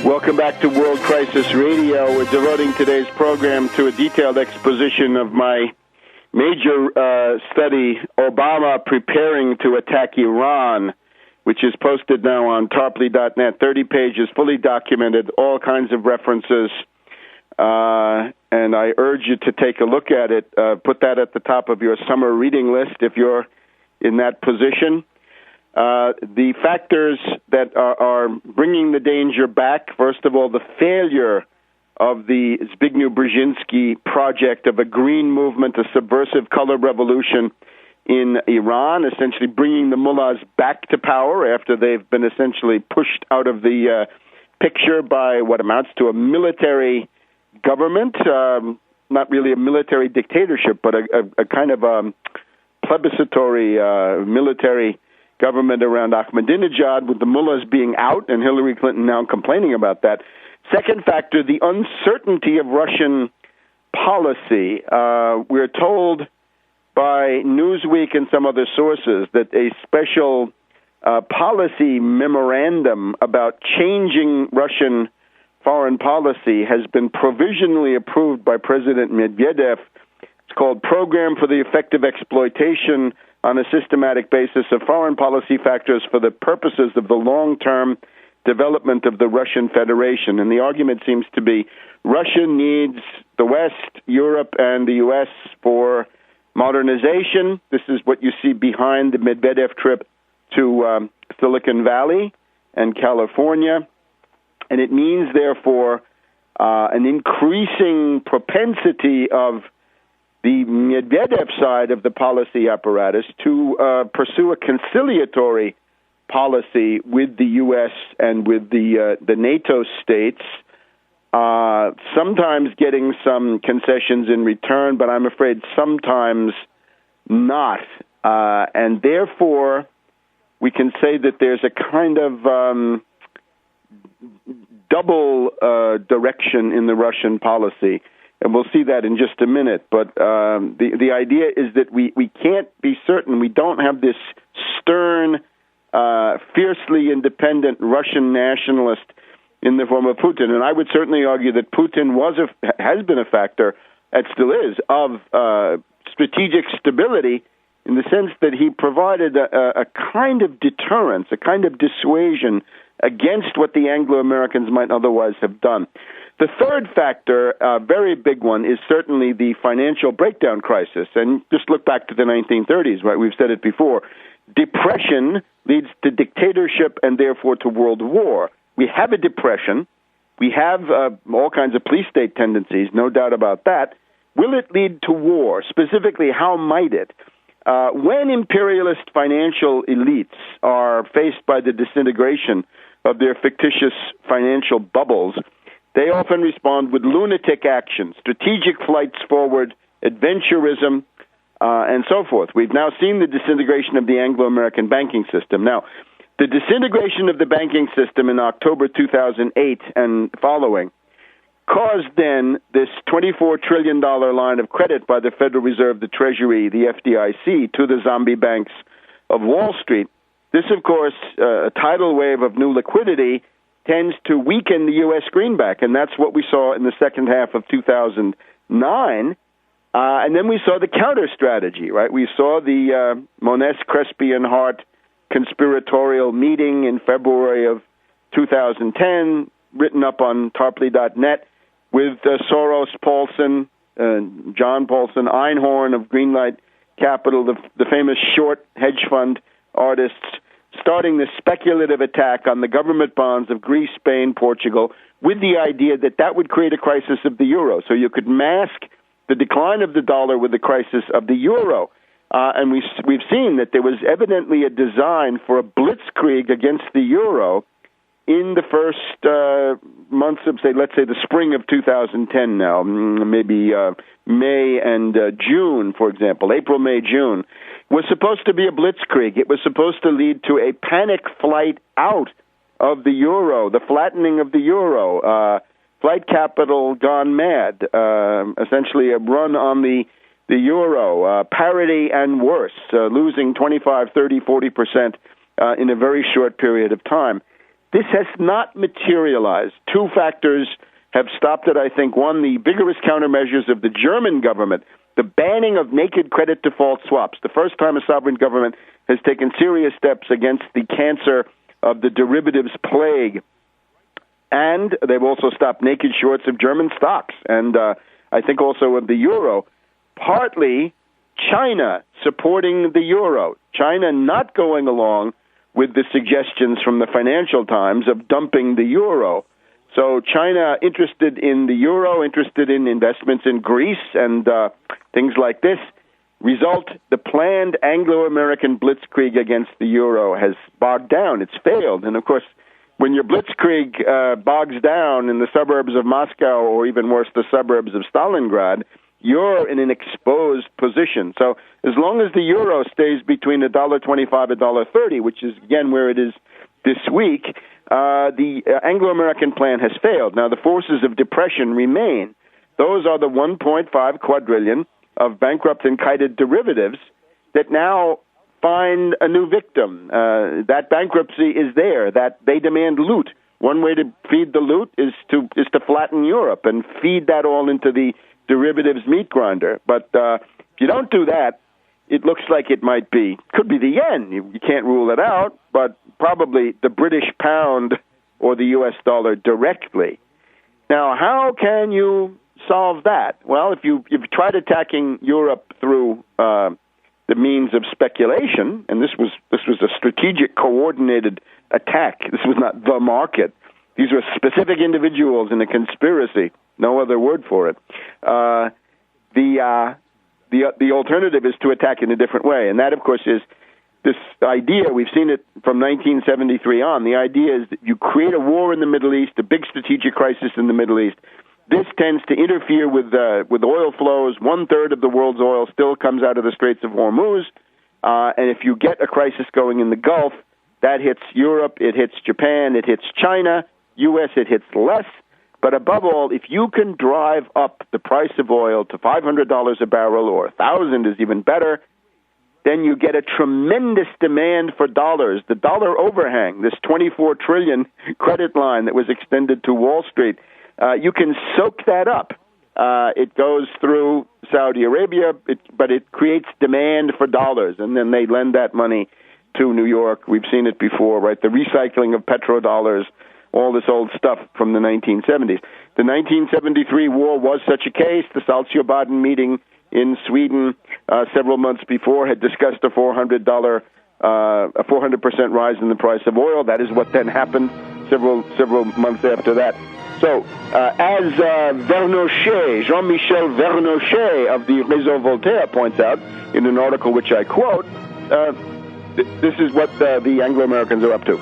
Welcome back to World Crisis Radio. We're devoting today's program to a detailed exposition of my major study, Obama Preparing to Attack Iran, which is posted now on Tarpley.net. 30 pages, fully documented, all kinds of references. And I urge you to take a look at it. Put that at the top of your summer reading list if you're in that position. The factors that are bringing the danger back, first of all, the failure of the Zbigniew Brzezinski project of a green movement, a subversive color revolution in Iran, essentially bringing the mullahs back to power after they've been essentially pushed out of the picture by what amounts to a military government, not really a military dictatorship, but a kind of plebiscitary military government around Ahmadinejad, with the mullahs being out and Hillary Clinton now complaining about that. Second factor, the uncertainty of Russian policy. We're told by Newsweek and some other sources that a special policy memorandum about changing Russian foreign policy has been provisionally approved by President Medvedev. It's called Program for the Effective Exploitation on a Systematic Basis of Foreign Policy Factors for the Purposes of the Long-Term Development of the Russian Federation. And the argument seems to be Russia needs the West, Europe, and the U.S. for modernization. This is what you see behind the Medvedev trip to Silicon Valley and California. And it means, therefore, an increasing propensity of the Medvedev side of the policy apparatus to pursue a conciliatory policy with the U.S. and with the NATO states, sometimes getting some concessions in return, but I'm afraid sometimes not. And therefore, we can say that there's a kind of double direction in the Russian policy. And we'll see that in just a minute. But the idea is that we can't be certain. We don't have this stern, fiercely independent Russian nationalist in the form of Putin. And I would certainly argue that Putin has been a factor, and still is, of strategic stability in the sense that he provided a kind of deterrence, a kind of dissuasion against what the Anglo-Americans might otherwise have done. The third factor, a very big one, is certainly the financial breakdown crisis. And just look back to the 1930s, right? We've said it before. Depression leads to dictatorship and therefore to world war. We have a depression. We have all kinds of police-state tendencies, no doubt about that. Will it lead to war? Specifically, how might it? When imperialist financial elites are faced by the disintegration of their fictitious financial bubbles, they often respond with lunatic action, strategic flights forward, adventurism, and so forth. We've now seen the disintegration of the Anglo-American banking system. Now, the disintegration of the banking system in October 2008 and following caused then this $24 trillion line of credit by the Federal Reserve, the Treasury, the FDIC, to the zombie banks of Wall Street. This, of course, a tidal wave of new liquidity tends to weaken the U.S. greenback, and that's what we saw in the second half of 2009. And then we saw the counter strategy, right? We saw the Monness, Crespi, and Hart conspiratorial meeting in February of 2010, written up on Tarpley.net, with Soros, Paulson, John Paulson, Einhorn of Greenlight Capital, the famous short hedge fund artists, starting this speculative attack on the government bonds of Greece, Spain, Portugal, with the idea that that would create a crisis of the euro. So you could mask the decline of the dollar with the crisis of the euro. And we've seen that there was evidently a design for a blitzkrieg against the euro in the first months of, let's say, the spring of 2010 now, maybe May and June, for example, April, May, June, was supposed to be a blitzkrieg. It was supposed to lead to a panic flight out of the euro, the flattening of the euro, flight capital gone mad, essentially a run on the euro, parity and worse, losing 25, 30, 40% in a very short period of time. This has not materialized. Two factors have stopped it, I think. One, the vigorous countermeasures of the German government, the banning of naked credit default swaps, the first time a sovereign government has taken serious steps against the cancer of the derivatives plague. And they've also stopped naked shorts of German stocks, and I think also of the euro. Partly China supporting the euro, China not going along with the suggestions from the Financial Times of dumping the euro. So China interested in the euro, interested in investments in Greece and things like this. Result, the planned Anglo-American blitzkrieg against the euro has bogged down. It's failed. And, of course, when your blitzkrieg bogs down in the suburbs of Moscow, or even worse, the suburbs of Stalingrad, you're in an exposed position. So as long as the euro stays between $1.25, $1.30, which is, again, where it is this week, the Anglo-American plan has failed. Now, the forces of depression remain. Those are the 1.5 quadrillion of bankrupt and kited derivatives that now find a new victim. That bankruptcy is there, that they demand loot. One way to feed the loot is to flatten Europe and feed that all into the derivatives meat grinder. But if you don't do that, it looks like it could be the yen. You can't rule it out, but probably the British pound or the U.S. dollar directly. Now, how can you solve that? Well, if you've tried attacking Europe through the means of speculation, and this was a strategic, coordinated attack. This was not the market. These were specific individuals in a conspiracy. No other word for it. The alternative is to attack in a different way, and that, of course, is this idea. We've seen it from 1973 on. The idea is that you create a war in the Middle East, a big strategic crisis in the Middle East. This tends to interfere with oil flows. 1/3 of the world's oil still comes out of the Straits of Hormuz, and if you get a crisis going in the Gulf, that hits Europe, it hits Japan, it hits China, U.S., it hits less. But above all, if you can drive up the price of oil to $500 a barrel, or $1,000 is even better, then you get a tremendous demand for dollars. The dollar overhang, this $24 trillion credit line that was extended to Wall Street, you can soak that up. It goes through Saudi Arabia, but it creates demand for dollars, and then they lend that money to New York. We've seen it before, right? The recycling of petrodollars, all this old stuff from the 1970s. The 1973 war was such a case. The Saltsjöbaden meeting in Sweden several months before had discussed a $400 rise in the price of oil. That is what then happened several months after that. So, as Vernochet, Jean-Michel Vernochet of the Réseau Voltaire points out in an article which I quote, this is what the Anglo-Americans are up to.